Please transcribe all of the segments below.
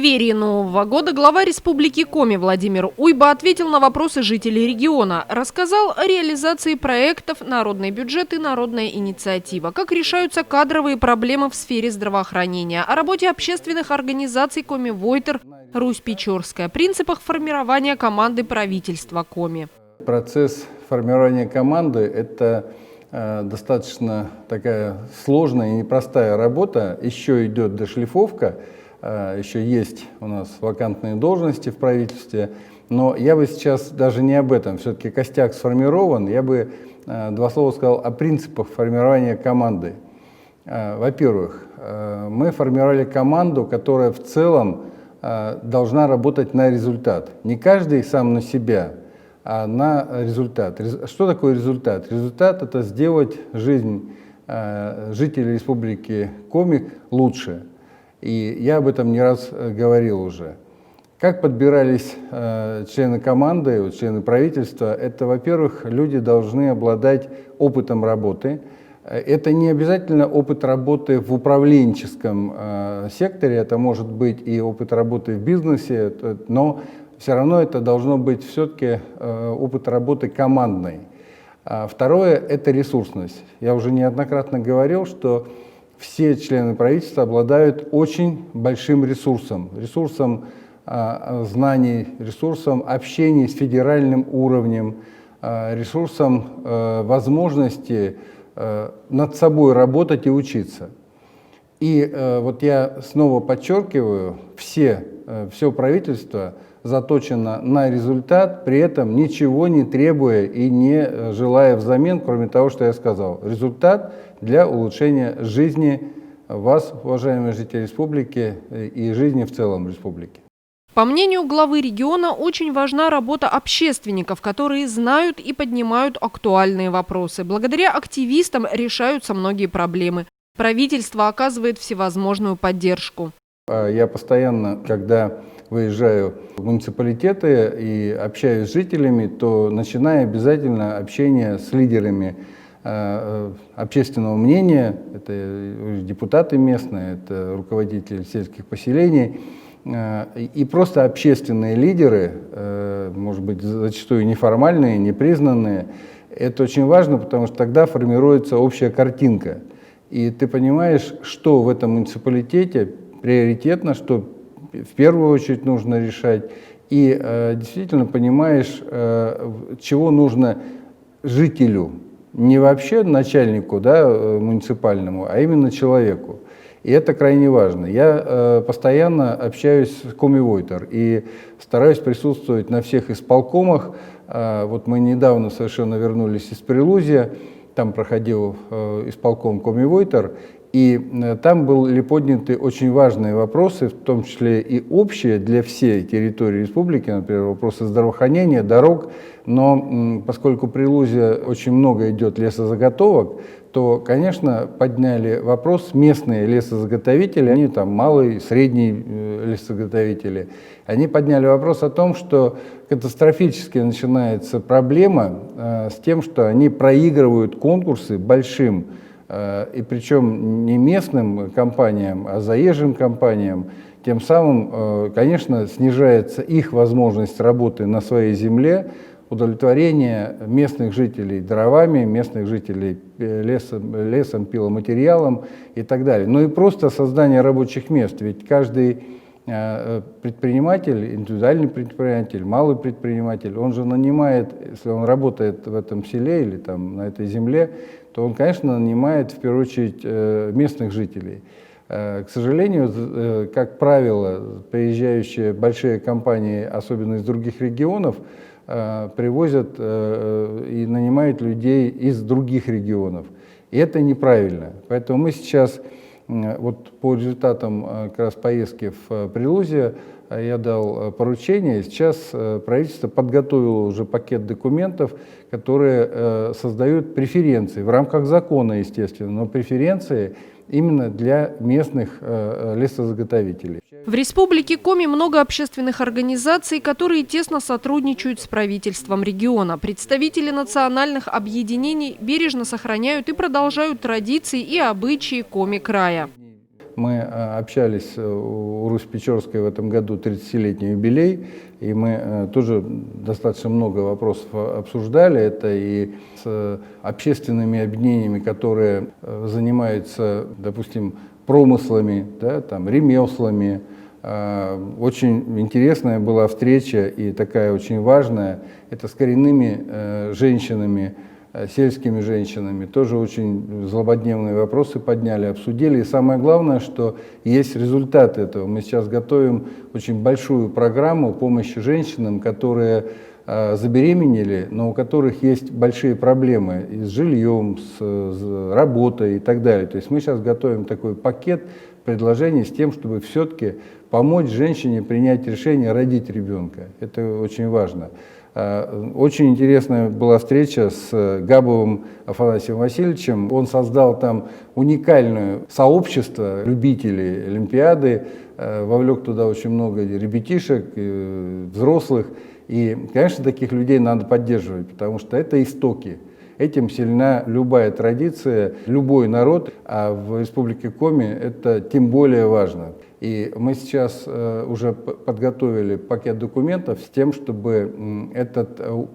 преддверии Нового года глава Республики Коми Владимир Уйба ответил на вопросы жителей региона. Рассказал о реализации проектов «Народный бюджет» и «Народная инициатива», как решаются кадровые проблемы в сфере здравоохранения, о работе общественных организаций Коми Войтер, Русь Печорская, принципах формирования команды правительства Коми. Процесс формирования команды – это достаточно такая сложная и непростая работа. Еще идет дошлифовка, еще есть у нас вакантные должности в правительстве. Но я бы сейчас даже не об этом. Все-таки костяк сформирован. Я бы два слова сказал о принципах формирования команды. Во-первых, мы формировали команду, которая в целом должна работать на результат. Не каждый сам на себя, а на результат. Что такое результат? Результат – это сделать жизнь жителей Республики Коми лучше. И я об этом не раз говорил уже. Как подбирались члены команды, члены правительства? Это, во-первых, люди должны обладать опытом работы. Это не обязательно опыт работы в управленческом секторе, это может быть и опыт работы в бизнесе, но все равно это должно быть все-таки опыт работы командной. Второе – это ресурсность. Я уже неоднократно говорил, что все члены правительства обладают очень большим ресурсом. Ресурсом знаний, ресурсом общения с федеральным уровнем, ресурсом возможности над собой работать и учиться. И вот я снова подчеркиваю, все правительство заточено на результат, при этом ничего не требуя и не желая взамен, кроме того, что я сказал. Результат для улучшения жизни вас, уважаемые жители республики, и жизни в целом республики. По мнению главы региона, очень важна работа общественников, которые знают и поднимают актуальные вопросы. Благодаря активистам решаются многие проблемы. Правительство оказывает всевозможную поддержку. Я постоянно, когда выезжаю в муниципалитеты и общаюсь с жителями, то начинаю обязательно общение с лидерами общественного мнения. Это депутаты местные, это руководители сельских поселений. И просто общественные лидеры, может быть, зачастую неформальные, непризнанные. Это очень важно, потому что тогда формируется общая картинка. И ты понимаешь, что в этом муниципалитете приоритетно, что в первую очередь нужно решать. И действительно понимаешь, чего нужно жителю. Не вообще начальнику, да, муниципальному, а именно человеку. И это крайне важно. Я постоянно общаюсь с Коми Войтер и стараюсь присутствовать на всех исполкомах. Вот мы недавно совершенно вернулись из Прилузья, там проходил исполком Коми Войтер, и там были подняты очень важные вопросы, в том числе и общие для всей территории республики, например, вопросы здравоохранения, дорог. Но поскольку Прилузья очень много идет лесозаготовок, то, конечно, подняли вопрос местные лесозаготовители, они там малые, средние лесозаготовители, они подняли вопрос о том, что катастрофически начинается проблема с тем, что они проигрывают конкурсы большим, и причем не местным компаниям, а заезжим компаниям. Тем самым, конечно, снижается их возможность работы на своей земле, удовлетворение местных жителей дровами, местных жителей лесом, пиломатериалом и так далее. Ну и просто создание рабочих мест. Ведь каждый предприниматель, индивидуальный предприниматель, малый предприниматель, он же нанимает, если он работает в этом селе или там на этой земле, то он, конечно, нанимает в первую очередь местных жителей. К сожалению, как правило, приезжающие большие компании, особенно из других регионов, привозят и нанимают людей из других регионов. И это неправильно. Поэтому мы сейчас, вот по результатам как раз поездки в Прилузье, я дал поручение, сейчас правительство подготовило уже пакет документов, которые создают преференции, в рамках закона, естественно, но преференции именно для местных лесозаготовителей. В Республике Коми много общественных организаций, которые тесно сотрудничают с правительством региона. Представители национальных объединений бережно сохраняют и продолжают традиции и обычаи Коми-края. мы общались у Русь-Печорской в этом году 30-летний юбилей, и мы тоже достаточно много вопросов обсуждали. Это и с общественными объединениями, которые занимаются, допустим, промыслами, да, там, ремеслами. Очень интересная была встреча и такая очень важная. Это с коренными женщинами, сельскими женщинами. Тоже очень злободневные вопросы подняли, обсудили. И самое главное, что есть результат этого. Мы сейчас готовим очень большую программу помощи женщинам, которые забеременели, но у которых есть большие проблемы и с жильем, с работой и так далее. То есть мы сейчас готовим такой пакет предложений с тем, чтобы все-таки помочь женщине принять решение родить ребенка. Это очень важно. Очень интересная была встреча с Габовым Афанасием Васильевичем. Он создал там уникальное сообщество любителей Олимпиады, вовлек туда очень много ребятишек, взрослых. И, конечно, таких людей надо поддерживать, потому что это истоки. Этим сильна любая традиция, любой народ, а в Республике Коми это тем более важно. И мы сейчас уже подготовили пакет документов с тем, чтобы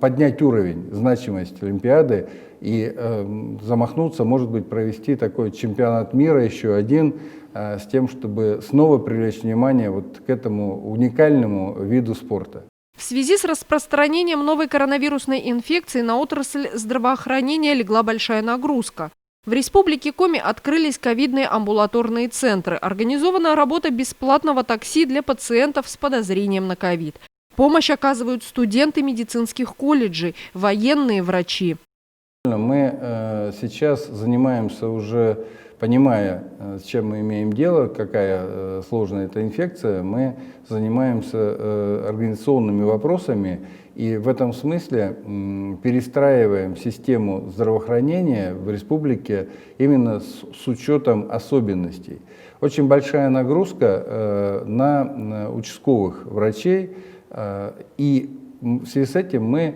поднять уровень, значимость Олимпиады и замахнуться, может быть, провести такой чемпионат мира, еще один, с тем, чтобы снова привлечь внимание вот к этому уникальному виду спорта. В связи с распространением новой коронавирусной инфекции на отрасль здравоохранения легла большая нагрузка. В Республике Коми открылись ковидные амбулаторные центры. Организована работа бесплатного такси для пациентов с подозрением на ковид. Помощь оказывают студенты медицинских колледжей, военные врачи. Мы сейчас занимаемся уже, понимая, с чем мы имеем дело, какая сложная эта инфекция, мы занимаемся организационными вопросами и в этом смысле перестраиваем систему здравоохранения в республике именно с учетом особенностей. Очень большая нагрузка на участковых врачей, и в связи с этим мы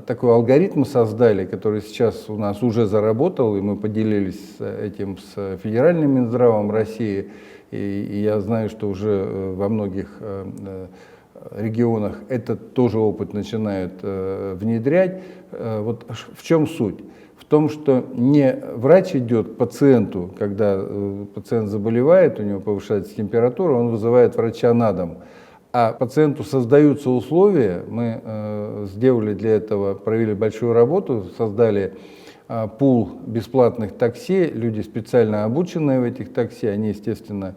такой алгоритм создали, который сейчас у нас уже заработал, и мы поделились этим с Федеральным Минздравом России, и я знаю, что уже во многих регионах этот тоже опыт начинают внедрять. Вот в чем суть? В том, что не врач идет к пациенту, когда пациент заболевает, у него повышается температура, он вызывает врача на дом. А пациенту создаются условия, мы сделали для этого, провели большую работу, создали пул бесплатных такси, люди специально обученные в этих такси, они, естественно,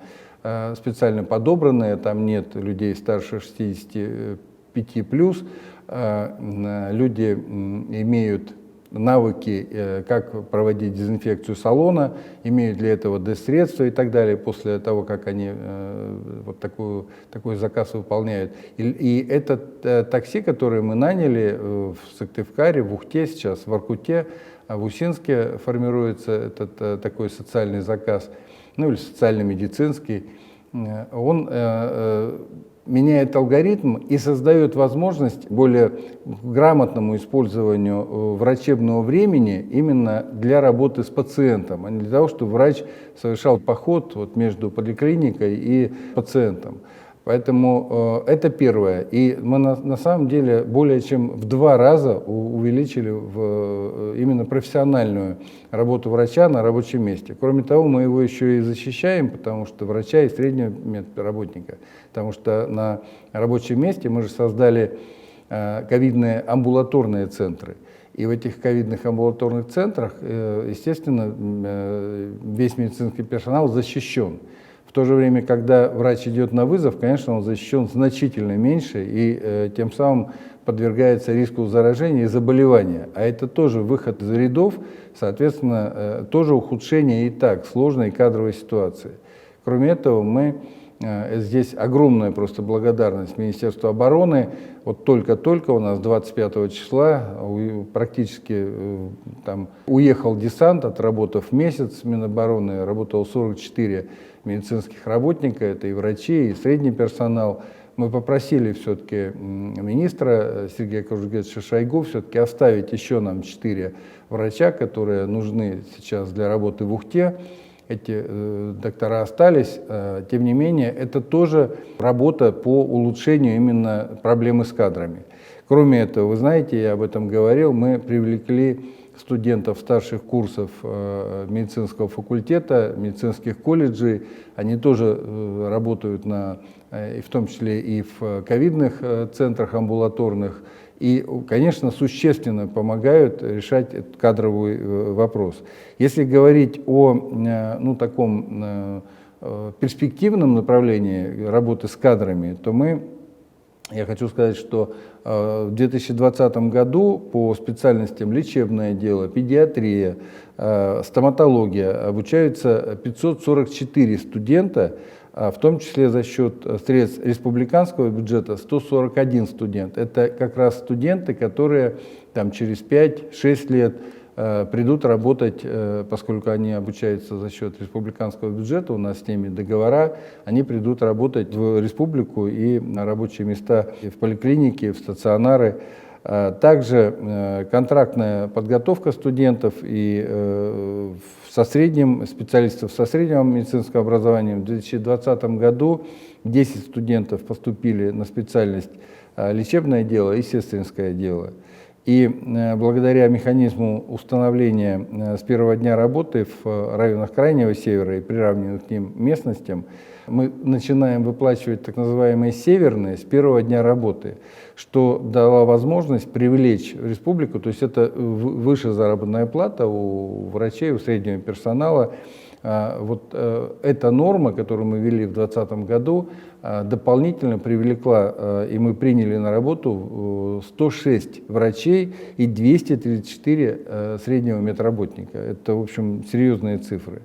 специально подобранные, там нет людей старше 65+, люди имеют навыки, как проводить дезинфекцию салона, имеют для этого ДЭС-средства и так далее, после того, как они вот такой заказ выполняют. И это такси, которое мы наняли в Сыктывкаре, в Ухте сейчас, в Воркуте, в Усинске формируется этот такой социальный заказ, ну или социально-медицинский, он меняет алгоритм и создает возможность более грамотному использованию врачебного времени именно для работы с пациентом, а не для того, чтобы врач совершал поход вот между поликлиникой и пациентом. Поэтому это первое. И мы на самом деле более чем в 2 раза увеличили именно профессиональную работу врача на рабочем месте. Кроме того, мы его еще и защищаем, потому что врача и среднего медработника. Потому что на рабочем месте мы же создали ковидные амбулаторные центры. И в этих ковидных амбулаторных центрах, естественно, весь медицинский персонал защищен. В то же время, когда врач идет на вызов, конечно, он защищен значительно меньше и тем самым подвергается риску заражения и заболевания. А это тоже выход из рядов, соответственно, тоже ухудшение и так сложной кадровой ситуации. Кроме этого, мы здесь огромная просто благодарность Министерству обороны. Вот только-только у нас 25 числа практически там уехал десант, отработав месяц Минобороны, работало 44 медицинских работника, это и врачи, и средний персонал. Мы попросили все-таки министра Сергея Кожугетовича Шойгу все-таки оставить еще нам 4 врача, которые нужны сейчас для работы в Ухте. эти доктора остались. Тем не менее, это тоже работа по улучшению именно проблемы с кадрами. Кроме этого, вы знаете, я об этом говорил, мы привлекли студентов старших курсов медицинского факультета, медицинских колледжей. Они тоже работают в том числе и в ковидных центрах амбулаторных. И, конечно, существенно помогают решать этот кадровый вопрос. Если говорить о таком перспективном направлении работы с кадрами, то я хочу сказать, что в 2020 году по специальностям лечебное дело, педиатрия, стоматология обучаются 544 студента, в том числе за счет средств республиканского бюджета 141 студент. Это как раз студенты, которые через 5-6 лет придут работать, поскольку они обучаются за счет республиканского бюджета, у нас с ними договора, они придут работать в республику и на рабочие места в поликлинике, в стационары. Также контрактная подготовка студентов и специалистов со средним медицинским образованием. В 2020 году 10 студентов поступили на специальность лечебное дело и сестринское дело. И благодаря механизму установления с первого дня работы в районах Крайнего Севера и приравненных к ним местностям, мы начинаем выплачивать так называемые северные с первого дня работы, что дало возможность привлечь в республику, то есть это выше заработная плата у врачей, у среднего персонала. Эта норма, которую мы ввели в 2020 году, дополнительно привлекла, и мы приняли на работу 106 врачей и 234 среднего медработника. Это, в общем, серьезные цифры.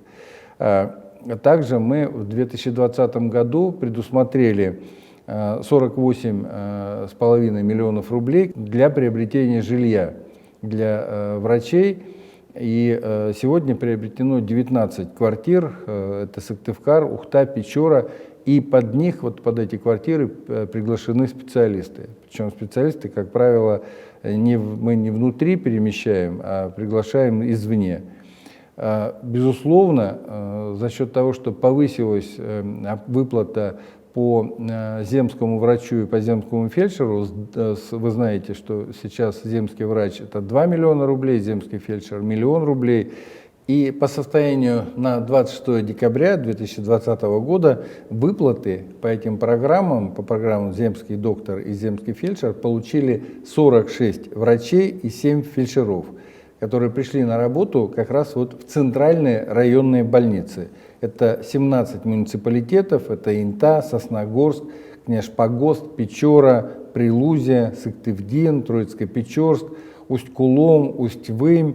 Также мы в 2020 году предусмотрели 48,5 миллионов рублей для приобретения жилья для врачей. И сегодня приобретено 19 квартир, это Сыктывкар, Ухта, Печора, и под них, под эти квартиры приглашены специалисты. Причем специалисты, как правило, мы не внутри перемещаем, а приглашаем извне. Безусловно, за счет того, что повысилась выплата по земскому врачу и по земскому фельдшеру, вы знаете, что сейчас земский врач это 2 миллиона рублей, земский фельдшер 1 миллион рублей. И по состоянию на 26 декабря 2020 года выплаты по этим программам, по программам «Земский доктор» и «Земский фельдшер» получили 46 врачей и 7 фельдшеров, которые пришли на работу как раз в центральные районные больницы. Это 17 муниципалитетов, это Инта, Сосногорск, Княжпогост, Печора, Прилузия, Сыктывдин, Троицко-Печорск, Усть-Кулом, Усть-Вымь,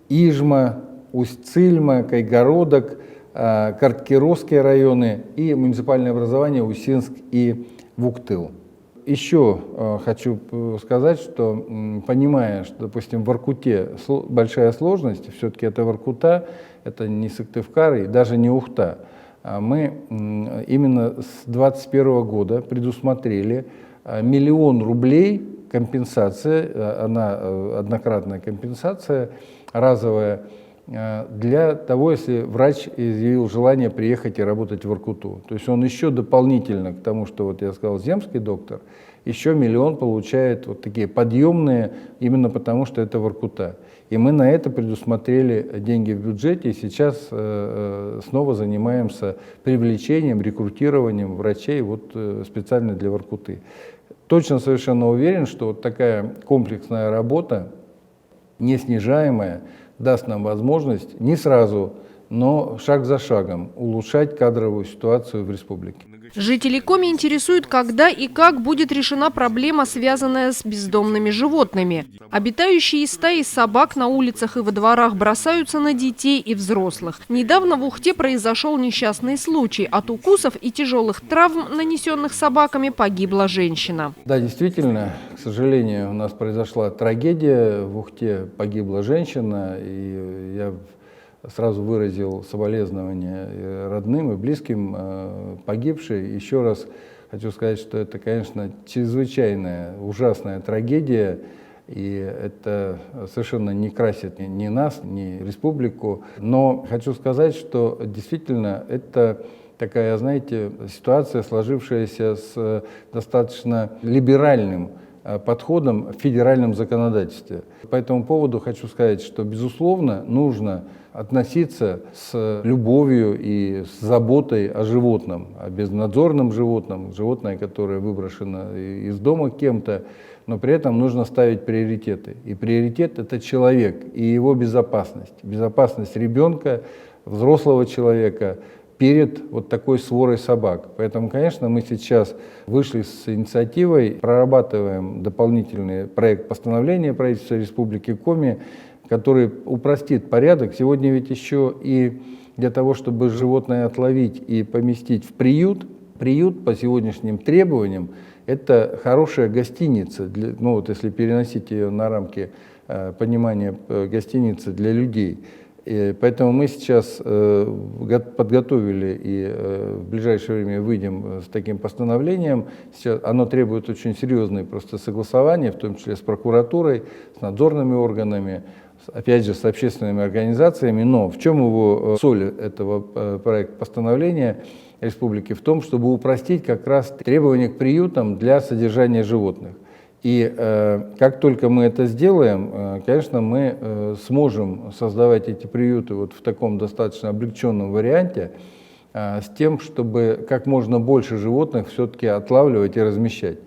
Ижма, Усть-Цильма, Кайгородок, Карткировские районы и муниципальное образование Усинск и Вуктыл. Еще хочу сказать, что понимая, что, допустим, в Воркуте большая сложность, все-таки это Воркута, это не Сыктывкар и даже не Ухта, мы именно с 2021 года предусмотрели 1 миллион рублей компенсация, она однократная компенсация, разовая, для того, если врач изъявил желание приехать и работать в Воркуту. То есть он еще дополнительно к тому, что я сказал, земский доктор, еще 1 миллион получает такие подъемные, именно потому что это Воркута. И мы на это предусмотрели деньги в бюджете, и сейчас снова занимаемся привлечением, рекрутированием врачей специально для Воркуты. Точно совершенно уверен, что такая комплексная работа, не снижаемая, даст нам возможность не сразу, но шаг за шагом улучшать кадровую ситуацию в республике. Жителей Коми интересует, когда и как будет решена проблема, связанная с бездомными животными. Обитающие стаи собак на улицах и во дворах бросаются на детей и взрослых. Недавно в Ухте произошел несчастный случай. От укусов и тяжелых травм, нанесенных собаками, погибла женщина. Да, действительно, к сожалению, у нас произошла трагедия. В Ухте погибла женщина, и я сразу выразил соболезнования родным и близким погибшей. Еще раз хочу сказать, что это, конечно, чрезвычайная, ужасная трагедия. И это совершенно не красит ни нас, ни республику. Но хочу сказать, что действительно это такая, знаете, ситуация, сложившаяся с достаточно либеральным подходом в федеральном законодательстве. По этому поводу хочу сказать, что, безусловно, нужно относиться с любовью и с заботой о животном, о безнадзорном животном, животное, которое выброшено из дома кем-то, но при этом нужно ставить приоритеты. И приоритет – это человек и его безопасность. Безопасность ребенка, взрослого человека перед вот такой сворой собак. Поэтому, конечно, мы сейчас вышли с инициативой, прорабатываем дополнительный проект постановления правительства Республики Коми, который упростит порядок. Сегодня ведь еще и для того, чтобы животное отловить и поместить в приют по сегодняшним требованиям, это хорошая гостиница, ну вот если переносить ее на рамки понимания гостиницы для людей. И поэтому мы сейчас подготовили и в ближайшее время выйдем с таким постановлением. Сейчас оно требует очень серьезные просто согласования, в том числе с прокуратурой, с надзорными органами, опять же, с общественными организациями. Но в чем его соль этого проекта постановления республики? В том, чтобы упростить как раз требования к приютам для содержания животных. И как только мы это сделаем, конечно, мы сможем создавать эти приюты вот в таком достаточно облегченном варианте, с тем, чтобы как можно больше животных все-таки отлавливать и размещать.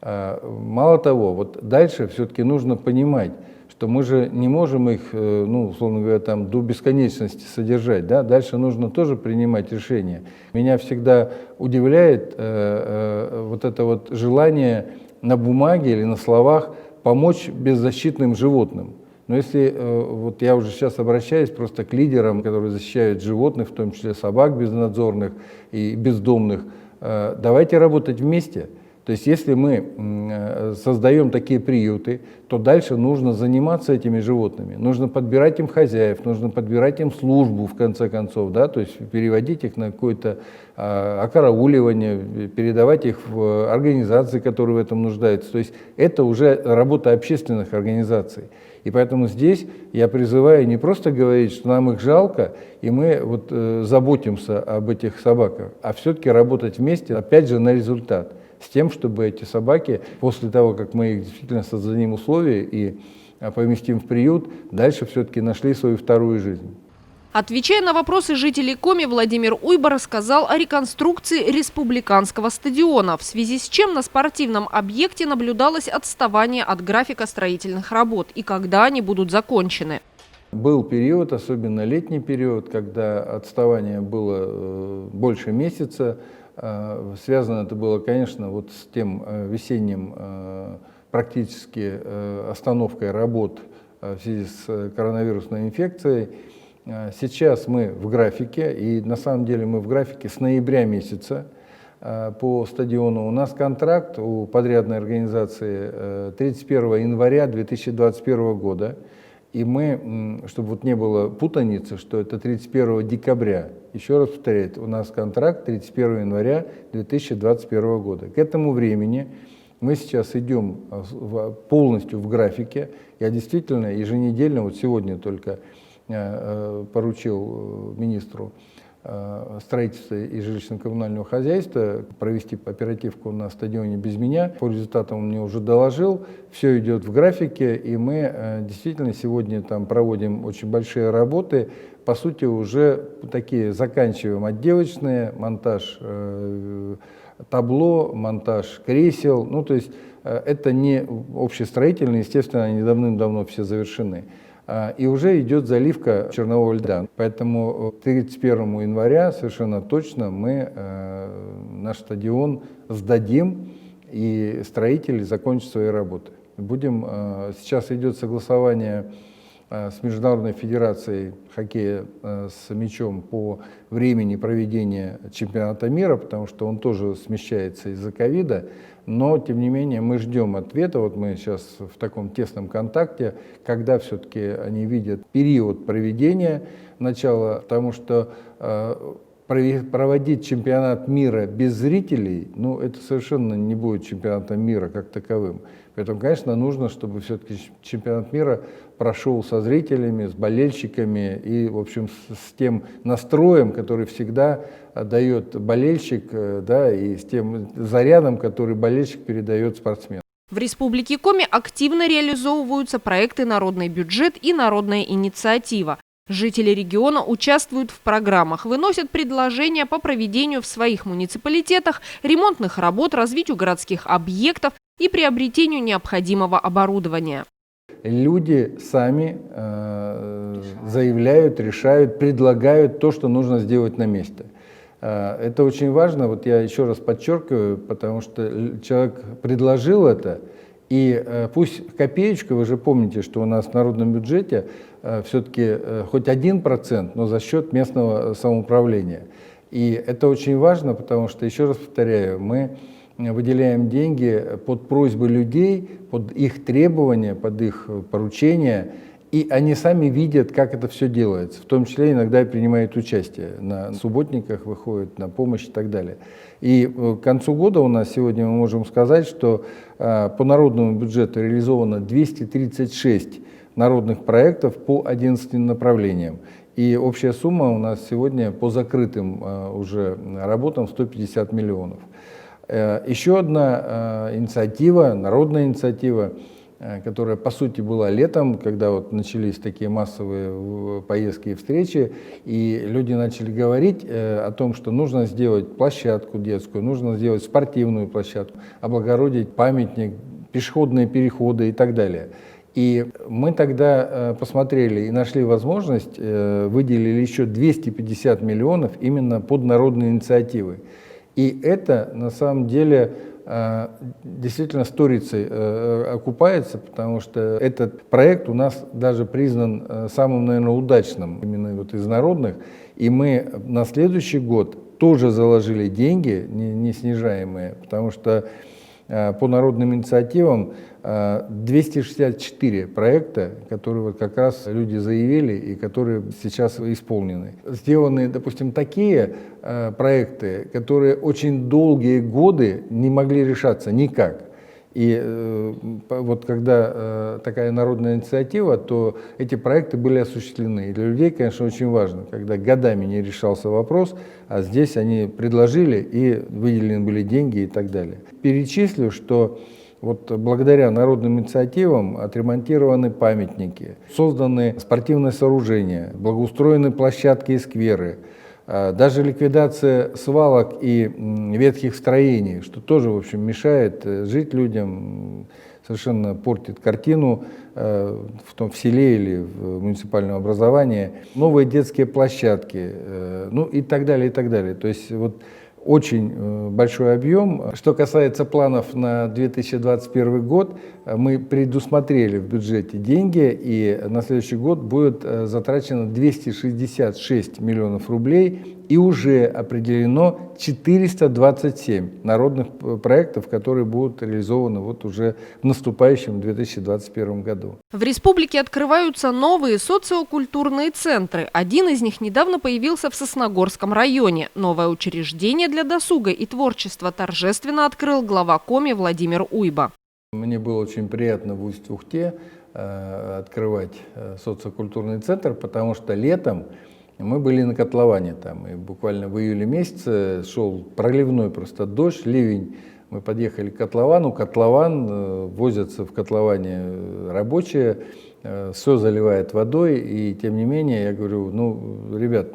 Мало того, вот дальше все-таки нужно понимать, что мы же не можем их, ну, условно говоря, там, до бесконечности содержать. Да? Дальше нужно тоже принимать решения. Меня всегда удивляет вот это вот желание на бумаге или на словах помочь беззащитным животным. Но если, вот я уже сейчас обращаюсь просто к лидерам, которые защищают животных, в том числе собак безнадзорных и бездомных, давайте работать вместе. То есть если мы создаем такие приюты, то дальше нужно заниматься этими животными, нужно подбирать им хозяев, нужно подбирать им службу, в конце концов, да, то есть переводить их на какое-то окарауливание, передавать их в организации, которые в этом нуждаются. То есть это уже работа общественных организаций. И поэтому здесь я призываю не просто говорить, что нам их жалко, и мы вот заботимся об этих собаках, а все-таки работать вместе, опять же, на результат. С тем, чтобы эти собаки, после того, как мы их действительно создадим условия и поместим в приют, дальше все-таки нашли свою вторую жизнь. Отвечая на вопросы жителей Коми, Владимир Уйба рассказал о реконструкции республиканского стадиона, в связи с чем на спортивном объекте наблюдалось отставание от графика строительных работ и когда они будут закончены. Был период, особенно летний период, когда отставание было больше месяца. Связано это было, конечно, вот с тем весенним практически остановкой работ в связи с коронавирусной инфекцией. Сейчас мы в графике, и на самом деле мы в графике с ноября месяца по стадиону. У нас контракт у подрядной организации 31 января 2021 года. И мы, чтобы вот не было путаницы, что это 31 декабря, еще раз повторяю, у нас контракт 31 января 2021 года. К этому времени мы сейчас идем полностью в графике. Я действительно еженедельно, вот сегодня только поручил министру строительства и жилищно-коммунального хозяйства провести оперативку на стадионе без меня. По результатам он мне уже доложил, все идет в графике, и мы действительно сегодня там проводим очень большие работы. По сути, уже такие заканчиваем отделочные, монтаж табло, монтаж кресел. Ну, то есть это не общестроительные, естественно, они давным-давно все завершены. И уже идет заливка чернового льда. Поэтому 31 января совершенно точно мы наш стадион сдадим, и строители закончат свои работы. Сейчас идет согласование с Международной федерацией хоккея с мячом по времени проведения чемпионата мира, потому что он тоже смещается из-за ковида. Но, тем не менее, мы ждем ответа. Вот мы сейчас в таком тесном контакте, когда все-таки они видят период проведения начала, потому что проводить чемпионат мира без зрителей, ну, это совершенно не будет чемпионатом мира как таковым. Поэтому, конечно, нужно, чтобы все-таки чемпионат мира прошел со зрителями, с болельщиками и, в общем, с тем настроем, который всегда дает болельщик, да, и с тем зарядом, который болельщик передает спортсмену. В Республике Коми активно реализовываются проекты «Народный бюджет» и «Народная инициатива». Жители региона участвуют в программах, выносят предложения по проведению в своих муниципалитетах ремонтных работ, развитию городских объектов и приобретению необходимого оборудования. Люди сами заявляют, решают, предлагают то, что нужно сделать на месте. Это очень важно, вот я еще раз подчеркиваю, потому что человек предложил это, и пусть копеечка, вы же помните, что у нас в народном бюджете все-таки хоть 1%, но за счет местного самоуправления. И это очень важно, потому что, еще раз повторяю, мы выделяем деньги под просьбы людей, под их требования, под их поручения, и они сами видят, как это все делается, в том числе иногда и принимают участие, на субботниках выходят, на помощь и так далее. И к концу года у нас сегодня мы можем сказать, что по народному бюджету реализовано 236 народных проектов по 11 направлениям. И общая сумма у нас сегодня по закрытым уже работам 150 миллионов. Еще одна инициатива, народная инициатива, которая, по сути, была летом, когда вот начались такие массовые поездки и встречи, и люди начали говорить о том, что нужно сделать площадку детскую, нужно сделать спортивную площадку, облагородить памятник, пешеходные переходы и так далее. И мы тогда посмотрели и нашли возможность, выделили еще 250 миллионов именно под народные инициативы. И это, на самом деле, действительно сторицей окупается, потому что этот проект у нас даже признан самым, наверное, удачным именно вот из народных. И мы на следующий год тоже заложили деньги, не снижаемые, потому что по народным инициативам 264 проекта, которые вот как раз люди заявили и которые сейчас исполнены. Сделаны, допустим, такие проекты, которые очень долгие годы не могли решаться никак. И вот когда такая народная инициатива, то эти проекты были осуществлены. И для людей, конечно, очень важно, когда годами не решался вопрос, а здесь они предложили и выделены были деньги и так далее. Перечислю, что вот благодаря народным инициативам отремонтированы памятники, созданы спортивные сооружения, благоустроены площадки и скверы, даже ликвидация свалок и ветхих строений, что тоже, в общем, мешает жить людям, совершенно портит картину в селе или в муниципальном образовании. Новые детские площадки, ну и так далее, и так далее. То есть вот очень большой объем. Что касается планов на 2021 год, мы предусмотрели в бюджете деньги, и на следующий год будет затрачено 266 миллионов рублей, и уже определено 427 народных проектов, которые будут реализованы вот уже в наступающем 2021 году. В республике открываются новые социокультурные центры. Один из них недавно появился в Сосногорском районе. Новое учреждение для досуга и творчества торжественно открыл глава Коми Владимир Уйба. Мне было очень приятно в Усть-Ухте открывать социокультурный центр, потому что летом мы были на котловане там, и буквально в июле месяце шел проливной просто дождь, ливень. Мы подъехали к котловану, котлован, возятся в котловане рабочие, все заливает водой, и тем не менее я говорю, ну, ребят,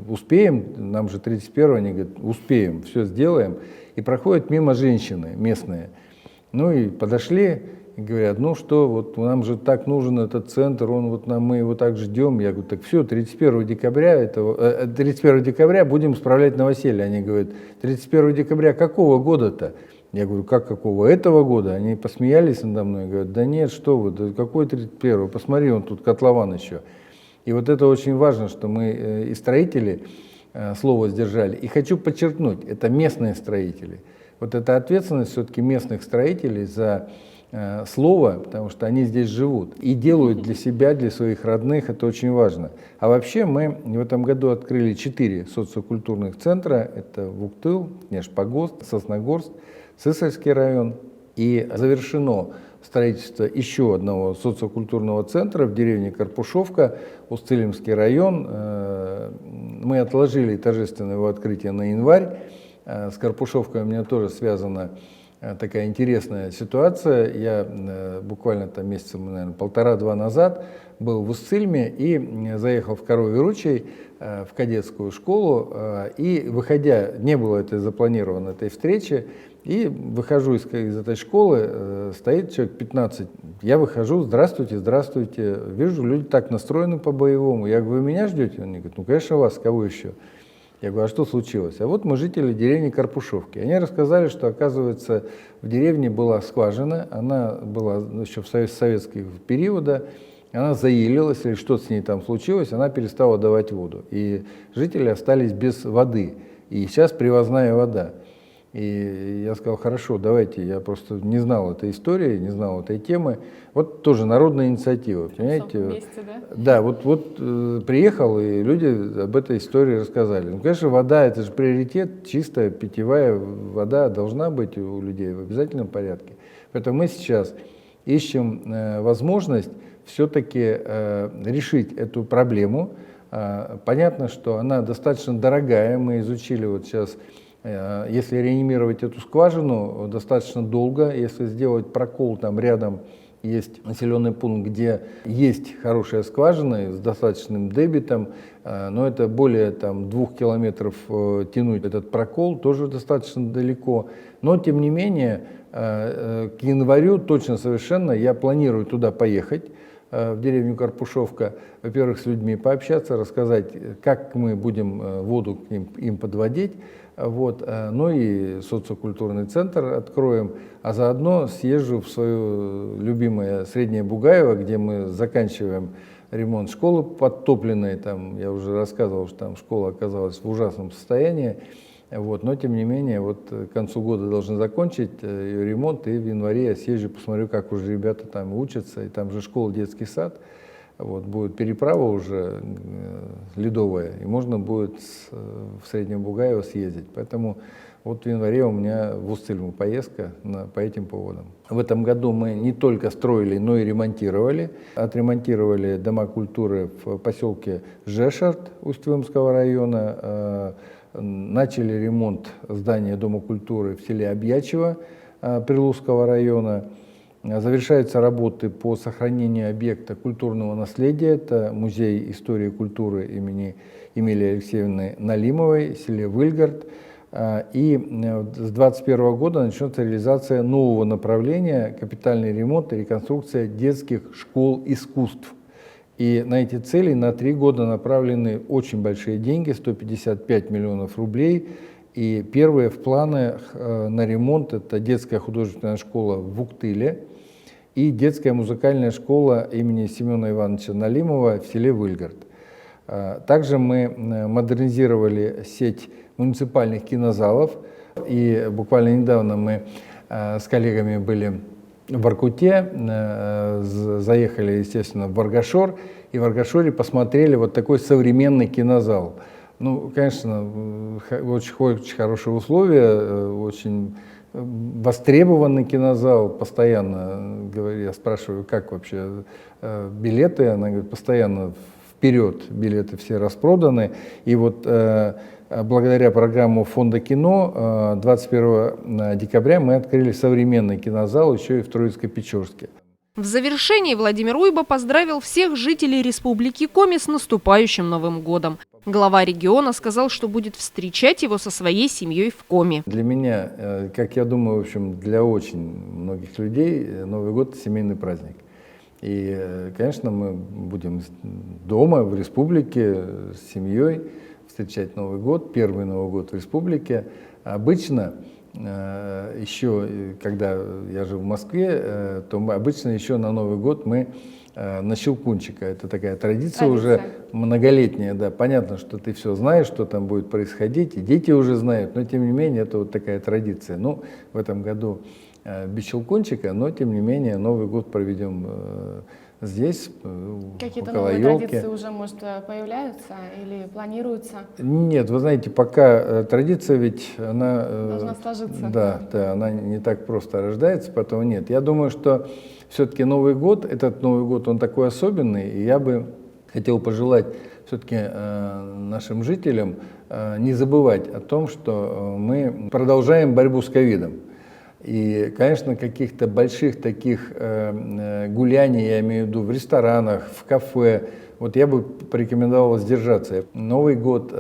успеем, нам же 31-го, они говорят, успеем, все сделаем. И проходят мимо женщины местные. Ну и подошли и говорят, ну что, вот нам же так нужен этот центр, мы его так ждем. Я говорю, так все, 31 декабря будем справлять новоселье. Они говорят, 31 декабря какого года-то? Я говорю, как какого? Этого года? Они посмеялись надо мной и говорят, да нет, что вы, да какой 31-го? Посмотри, он тут котлован еще. И вот это очень важно, что мы и строители слово сдержали. И хочу подчеркнуть, это местные строители. Вот эта ответственность все-таки местных строителей за слово, потому что они здесь живут и делают для себя, для своих родных, это очень важно. А вообще мы в этом году открыли 4 социокультурных центра, это Вуктыл, Нежпогост, Сосногорск, Сысольский район, и завершено строительство еще одного социокультурного центра в деревне Карпушовка, Устилимский район. Мы отложили торжественное его открытие на январь. С Карпушовкой у меня тоже связана такая интересная ситуация. Я буквально там месяца, наверное, 1,5-2 назад был в Устильме и заехал в Коровий ручей в кадетскую школу. И выходя, не было это запланировано, этой встречи, и выхожу из этой школы, стоит человек 15. Я выхожу, здравствуйте, здравствуйте. Вижу, люди так настроены по-боевому. Я говорю, вы меня ждете? Они говорят, ну, конечно, вас, кого еще? Я говорю, а что случилось? А вот мы жители деревни Карпушовки. Они рассказали, что, оказывается, в деревне была скважина, она была еще в советских периода, она заилилась, или что-то с ней там случилось, она перестала давать воду. И жители остались без воды. И сейчас привозная вода. И я сказал, хорошо, давайте, я просто не знал этой истории, не знал этой темы. Вот тоже народная инициатива, понимаете? Вместе, Да, да? вот приехал, и люди об этой истории рассказали. Ну, конечно, вода – это же приоритет, чистая питьевая вода должна быть у людей в обязательном порядке. Поэтому мы сейчас ищем возможность все-таки решить эту проблему. Понятно, что она достаточно дорогая, мы изучили вот сейчас. Если реанимировать эту скважину, достаточно долго. Если сделать прокол, там рядом есть населенный пункт, где есть хорошая скважина с достаточным дебитом, но это более 2 километров тянуть этот прокол, тоже достаточно далеко. Но, тем не менее, к январю точно совершенно я планирую туда поехать, в деревню Карпушовка, во-первых, с людьми пообщаться, рассказать, как мы будем воду к им подводить. Вот, ну и социокультурный центр откроем, а заодно съезжу в свое любимое Среднее Бугаево, где мы заканчиваем ремонт школы подтопленной. Там, я уже рассказывал, что там школа оказалась в ужасном состоянии. Вот, но тем не менее, вот к концу года должны закончить ее ремонт, и в январе я съезжу, посмотрю, как уже ребята там учатся, и там же школа, детский сад. Вот, будет переправа уже ледовая, и можно будет в Среднем Бугаево съездить. Поэтому вот в январе у меня в Устильму поездка по этим поводам. В этом году мы не только строили, но и ремонтировали. Отремонтировали дома культуры в поселке Жешарт Усть-Вымского района, начали ремонт здания Дома культуры в селе Обьячево Прилузского района. Завершаются работы по сохранению объекта культурного наследия. Это музей истории и культуры имени Эмилии Алексеевны Налимовой в селе Выльгард. И с 2021 года начнется реализация нового направления, капитальный ремонт и реконструкция детских школ искусств. И на эти цели на 3 года направлены очень большие деньги, 155 миллионов рублей. И первые в планах на ремонт – это детская художественная школа в Вуктыле и детская музыкальная школа имени Семена Ивановича Налимова в селе Выльгард. Также мы модернизировали сеть муниципальных кинозалов. И буквально недавно мы с коллегами были в Воркуте, заехали, естественно, в Варгашор, и в Варгашоре посмотрели вот такой современный кинозал. Ну, конечно, очень хорошие условия, очень востребованный кинозал, постоянно, я спрашиваю, как вообще билеты, она говорит, постоянно вперед билеты все распроданы, и вот благодаря программу Фонда кино 21 декабря мы открыли современный кинозал еще и в Троицко-Печорске. В завершении Владимир Уйба поздравил всех жителей Республики Коми с наступающим Новым годом. Глава региона сказал, что будет встречать его со своей семьей в Коми. Для меня, как я думаю, в общем, для очень многих людей Новый год – это семейный праздник. И, конечно, мы будем дома, в республике, с семьей встречать Новый год, первый Новый год в республике. Обычно еще, когда я жил в Москве, то обычно еще на Новый год мы на Щелкунчика. Это такая традиция уже многолетняя. Да. Понятно, что ты все знаешь, что там будет происходить, и дети уже знают, но тем не менее это вот такая традиция. Ну, в этом году без Щелкунчика, но тем не менее Новый год проведем здесь, Какие-то около новые елки. традиции уже, может, появляются или планируются? Нет, вы знаете, пока традиция ведь она... Должна сложиться. Да, она не так просто рождается, поэтому нет. Я думаю, что все-таки Новый год, этот Новый год, он такой особенный, и я бы хотел пожелать все-таки нашим жителям не забывать о том, что мы продолжаем борьбу с ковидом. И, конечно, каких-то больших таких гуляний, я имею в виду в ресторанах, в кафе, вот я бы порекомендовал сдержаться. Новый год,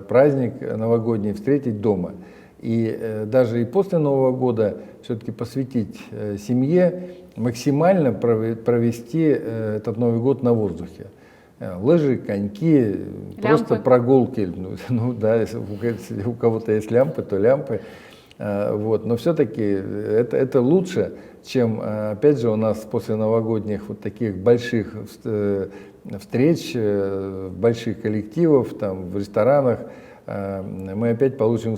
праздник новогодний встретить дома. И даже и после Нового года все-таки посвятить семье, максимально провести этот Новый год на воздухе. Лыжи, коньки, просто прогулки. Ну да, если у кого-то есть лямпы, то лямпы. Вот. Но все-таки это лучше, чем, опять же, у нас после новогодних вот таких больших встреч, больших коллективов, там, в ресторанах, мы опять получим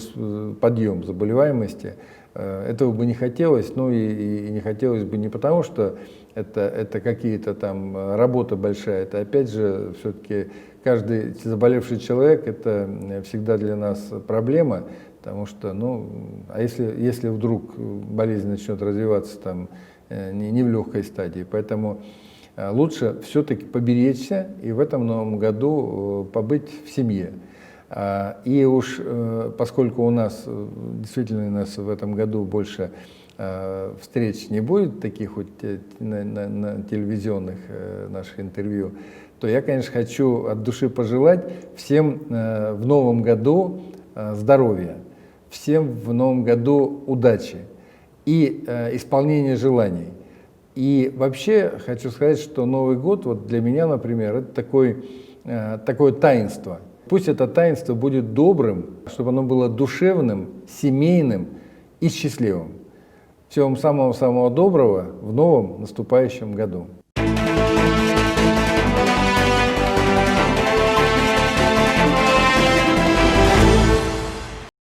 подъем заболеваемости. Этого бы не хотелось, ну и не хотелось бы не потому, что это какие-то там работа большая, это опять же все-таки каждый заболевший человек, это всегда для нас проблема. Потому что, ну, а если вдруг болезнь начнет развиваться там не в легкой стадии, поэтому лучше все-таки поберечься и в этом новом году побыть в семье. И уж поскольку у нас действительно в этом году больше встреч не будет, таких вот на телевизионных наших интервью, то я, конечно, хочу от души пожелать всем в новом году здоровья. Всем в новом году удачи и исполнения желаний. И вообще хочу сказать, что Новый год, вот для меня, например, это такое таинство. Пусть это таинство будет добрым, чтобы оно было душевным, семейным и счастливым. Всего вам самого-самого доброго в новом наступающем году.